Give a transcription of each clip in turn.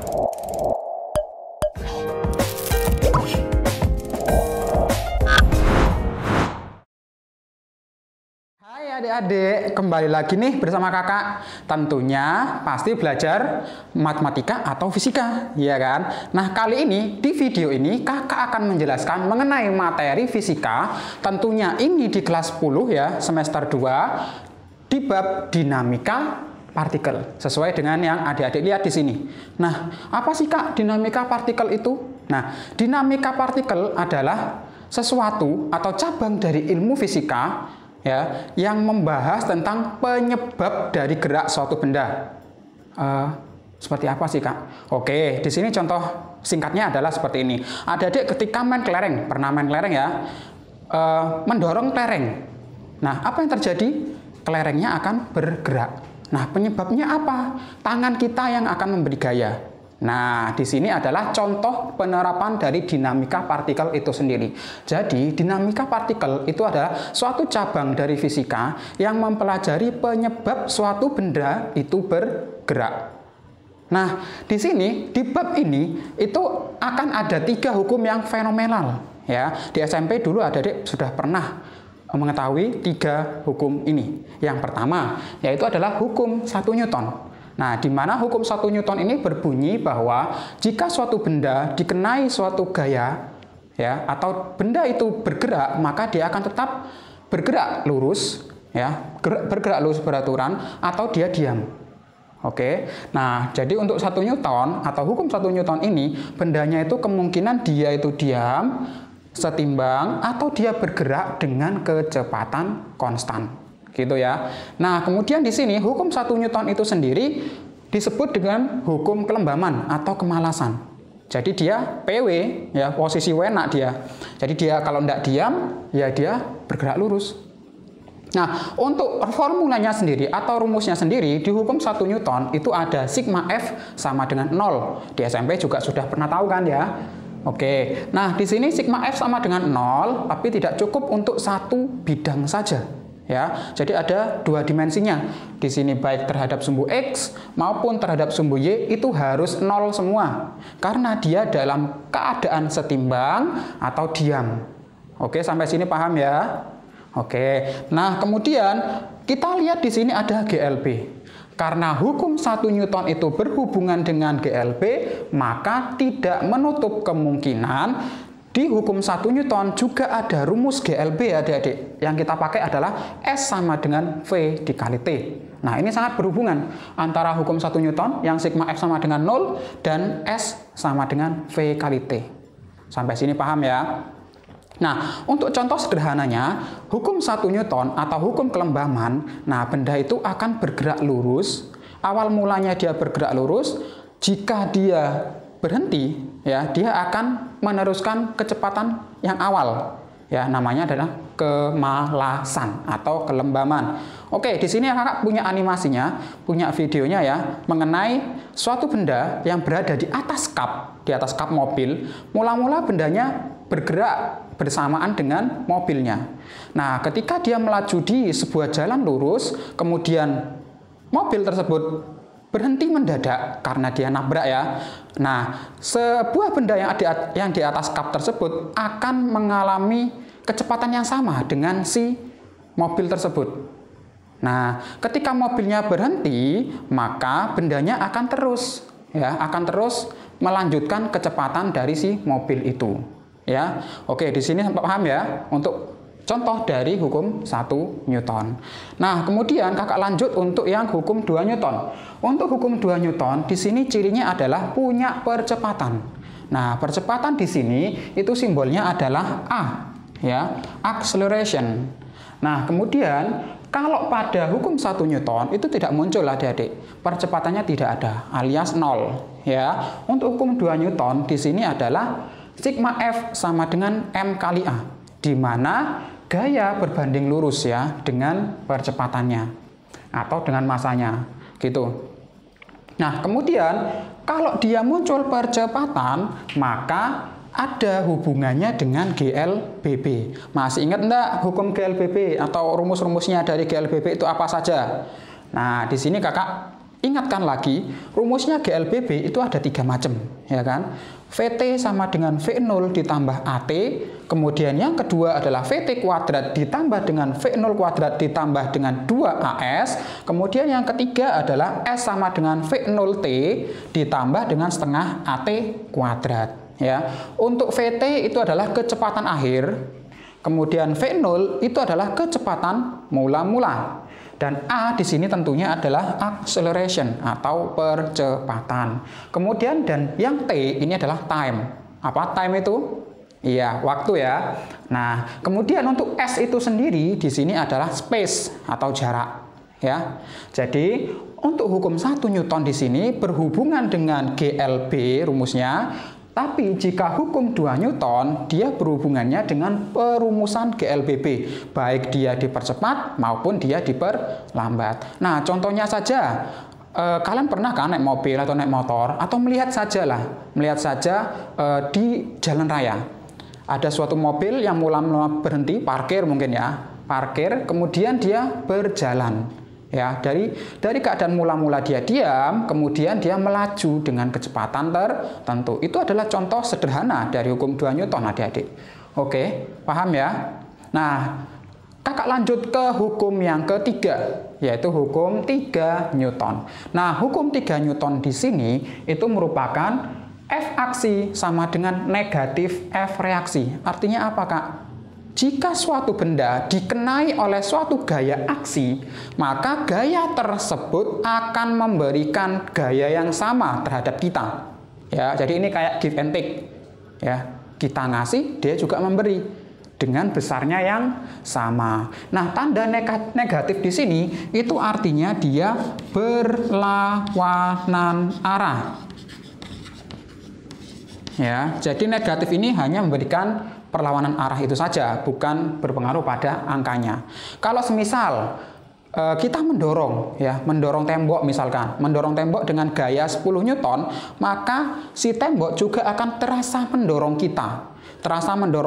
Hai adik-adik, kembali lagi nih bersama kakak. Tentunya pasti belajar matematika atau fisika, ya kan? Nah, kali ini di video ini kakak akan menjelaskan mengenai materi fisika. Tentunya ini di kelas 10 ya, semester 2 di bab dinamika partikel. Sesuai dengan yang adik-adik lihat di sini. Nah, apa sih Kak dinamika partikel itu? Nah, dinamika partikel adalah sesuatu atau cabang dari ilmu fisika ya, yang membahas tentang penyebab dari gerak suatu benda. Seperti apa sih Kak? Oke, di sini contoh singkatnya adalah seperti ini. Adik-adik ketika main kelereng, pernah main kelereng ya, mendorong kelereng. Nah, apa yang terjadi? Kelerengnya akan bergerak. Nah, penyebabnya apa? Tangan kita yang akan memberi gaya. Nah, di sini adalah contoh penerapan dari dinamika partikel itu sendiri. Jadi, dinamika partikel itu adalah suatu cabang dari fisika yang mempelajari penyebab suatu benda itu bergerak. Nah, di sini, di bab ini, itu akan ada 3 hukum yang fenomenal. Ya, di SMP dulu adik-adik sudah pernah mengetahui 3 hukum ini. Yang pertama, yaitu adalah hukum 1 Newton. Nah, di mana hukum 1 Newton ini berbunyi bahwa jika suatu benda dikenai suatu gaya, ya, atau benda itu bergerak, maka dia akan tetap bergerak lurus, ya, bergerak lurus beraturan, atau dia diam. Oke, nah, jadi untuk 1 Newton atau hukum 1 Newton ini, bendanya itu kemungkinan dia itu diam, setimbang, atau dia bergerak dengan kecepatan konstan. Gitu ya. Nah, kemudian di sini hukum 1 Newton itu sendiri disebut dengan hukum kelembaman atau kemalasan. Jadi dia PW, ya, posisi wenak dia. Jadi dia kalau tidak diam, ya dia bergerak lurus. Nah, untuk formulanya sendiri atau rumusnya sendiri di hukum 1 Newton itu ada sigma F sama dengan 0. Di SMP juga sudah pernah tahu kan ya? Oke. Nah, di sini sigma F sama dengan 0, tapi tidak cukup untuk satu bidang saja. Ya, jadi ada 2 dimensinya. Di sini baik terhadap sumbu X maupun terhadap sumbu Y itu harus 0 semua. Karena dia dalam keadaan setimbang atau diam. Oke, sampai sini paham ya? Oke. Nah, kemudian kita lihat di sini ada GLB. Karena hukum 1 Newton itu berhubungan dengan GLB, maka tidak menutup kemungkinan di hukum 1 Newton juga ada rumus GLB adik-adik. Yang kita pakai adalah S sama dengan V dikali T. Nah, ini sangat berhubungan antara hukum 1 Newton yang sigma F sama dengan 0 dan S sama dengan V kali T. Sampai sini paham ya? Nah, untuk contoh sederhananya, hukum 1 Newton atau hukum kelembaman, nah benda itu akan bergerak lurus. Awal mulanya dia bergerak lurus, jika dia berhenti, ya, dia akan meneruskan kecepatan yang awal. Ya, namanya adalah kemalasan atau kelembaman. Oke, di sini kakak punya animasinya, punya videonya ya, mengenai suatu benda yang berada di atas kap mobil. Mula-mula bendanya bergerak bersamaan dengan mobilnya. Nah, ketika dia melaju di sebuah jalan lurus, kemudian mobil tersebut berhenti mendadak karena dia nabrak ya. Nah, sebuah benda yang di atas kap tersebut akan mengalami kecepatan yang sama dengan si mobil tersebut. Nah, ketika mobilnya berhenti, maka bendanya akan terus melanjutkan kecepatan dari si mobil itu. Ya. Oke, di sini sampai paham ya untuk contoh dari hukum 1 Newton. Nah, kemudian kakak lanjut untuk yang hukum 2 Newton. Untuk hukum 2 Newton, di sini cirinya adalah punya percepatan. Nah, percepatan di sini itu simbolnya adalah A, ya, acceleration. Nah, kemudian kalau pada hukum 1 Newton itu tidak muncul adik-adik. Percepatannya tidak ada, alias 0, ya. Untuk hukum 2 Newton di sini adalah sigma F sama dengan M kali A, di mana gaya berbanding lurus ya dengan percepatannya atau dengan masanya gitu. Nah, kemudian kalau dia muncul percepatan, maka ada hubungannya dengan GLBB. Masih ingat enggak hukum GLBB atau rumus-rumusnya dari GLBB itu apa saja? Nah, di sini kakak Ingatkan lagi, rumusnya GLBB itu ada 3 macam, ya kan? VT sama dengan V0 ditambah AT, kemudian yang kedua adalah VT kuadrat ditambah dengan V0 kuadrat ditambah dengan 2AS, kemudian yang ketiga adalah S sama dengan V0T ditambah dengan setengah AT kuadrat. Ya. Untuk VT itu adalah kecepatan akhir, kemudian V0 itu adalah kecepatan mula-mula. Dan A di sini tentunya adalah acceleration atau percepatan. Kemudian dan yang T ini adalah time. Apa time itu? Iya, waktu ya. Nah, kemudian untuk S itu sendiri di sini adalah space atau jarak. Ya. Jadi untuk hukum 1 Newton di sini berhubungan dengan GLB rumusnya. Tapi jika hukum 2 Newton, dia berhubungannya dengan perumusan GLBB. Baik dia dipercepat maupun dia diperlambat. Nah, contohnya saja, kalian pernah kan naik mobil atau naik motor? Atau melihat saja di jalan raya. Ada suatu mobil yang mula-mula berhenti, parkir mungkin ya. Parkir, kemudian dia berjalan. Ya, dari keadaan mula-mula dia diam, kemudian dia melaju dengan kecepatan tertentu. Itu adalah contoh sederhana dari hukum 2 Newton, adik-adik. Oke, paham ya? Nah, kakak lanjut ke hukum yang ketiga, yaitu hukum 3 Newton. Nah, hukum 3 Newton di sini itu merupakan F aksi sama dengan negatif F reaksi. Artinya apa, Kak? Jika suatu benda dikenai oleh suatu gaya aksi, maka gaya tersebut akan memberikan gaya yang sama terhadap kita. Ya, jadi ini kayak give and take. Ya, kita ngasih, dia juga memberi dengan besarnya yang sama. Nah, tanda negatif di sini itu artinya dia berlawanan arah. Ya, jadi negatif ini hanya memberikan perlawanan arah itu saja, bukan berpengaruh pada angkanya. Kalau semisal kita mendorong tembok misalkan, mendorong tembok dengan gaya 10 Newton, maka si tembok juga akan terasa mendorong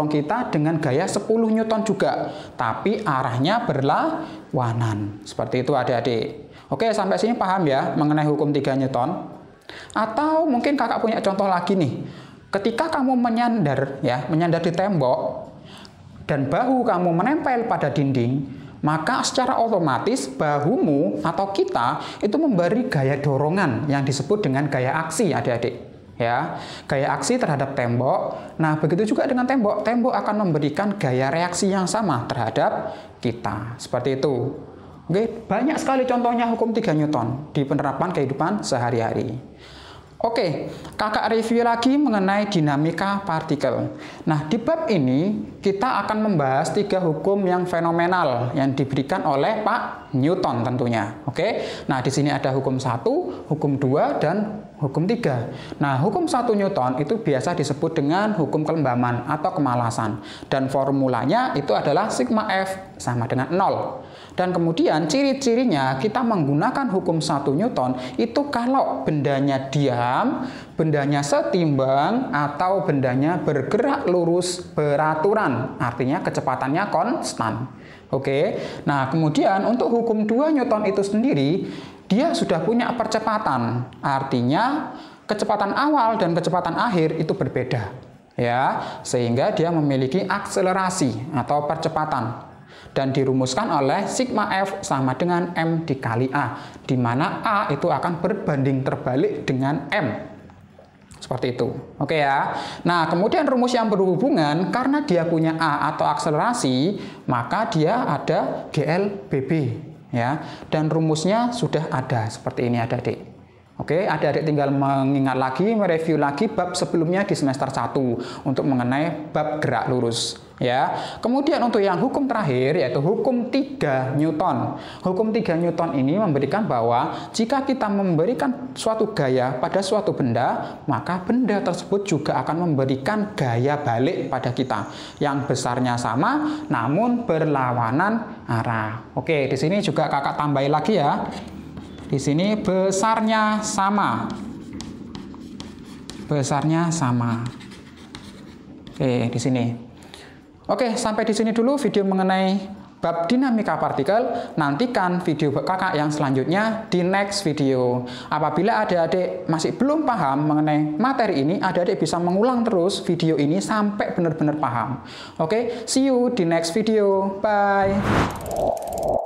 kita dengan gaya 10 Newton juga, tapi arahnya berlawanan. Seperti itu adik-adik. Oke, sampai sini paham ya mengenai hukum 3 Newton? Atau mungkin kakak punya contoh lagi nih. Ketika kamu menyandar di tembok dan bahu kamu menempel pada dinding, maka secara otomatis bahumu atau kita itu memberi gaya dorongan yang disebut dengan gaya aksi, adik-adik. Ya, gaya aksi terhadap tembok. Nah, begitu juga dengan tembok. Tembok akan memberikan gaya reaksi yang sama terhadap kita. Seperti itu. Oke, banyak sekali contohnya hukum 3 Newton di penerapan kehidupan sehari-hari. Oke, kakak review lagi mengenai dinamika partikel. Nah, di bab ini kita akan membahas 3 hukum yang fenomenal yang diberikan oleh Pak Newton tentunya. Oke, nah di sini ada hukum 1, hukum 2, dan hukum 3. Nah, hukum 1 Newton itu biasa disebut dengan hukum kelembaman atau kemalasan. Dan formulanya itu adalah sigma F sama dengan 0. Dan kemudian ciri-cirinya kita menggunakan hukum 1 Newton itu kalau bendanya diam, bendanya setimbang, atau bendanya bergerak lurus beraturan. Artinya kecepatannya konstan. Oke. Nah, kemudian untuk hukum 2 Newton itu sendiri, dia sudah punya percepatan. Artinya kecepatan awal dan kecepatan akhir itu berbeda. Ya, sehingga dia memiliki akselerasi atau percepatan. Dan dirumuskan oleh sigma F sama dengan M dikali A, di mana A itu akan berbanding terbalik dengan M. Seperti itu. Oke ya. Nah, kemudian rumus yang berhubungan, karena dia punya A atau akselerasi, maka dia ada GLBB. Ya. Dan rumusnya sudah ada, seperti ini adik-adik. Oke, adik-adik tinggal mengingat lagi, mereview lagi bab sebelumnya di semester 1 untuk mengenai bab gerak lurus. Ya. Kemudian untuk yang hukum terakhir yaitu hukum 3 Newton. Hukum 3 Newton ini memberikan bahwa jika kita memberikan suatu gaya pada suatu benda, maka benda tersebut juga akan memberikan gaya balik pada kita yang besarnya sama namun berlawanan arah. Oke, di sini juga kakak tambahin lagi ya. Di sini besarnya sama. Besarnya sama. Oke, di sini. Oke, sampai di sini dulu video mengenai bab dinamika partikel, nantikan video kakak yang selanjutnya di next video. Apabila adik-adik masih belum paham mengenai materi ini, adik-adik bisa mengulang terus video ini sampai benar-benar paham. Oke, see you di next video. Bye.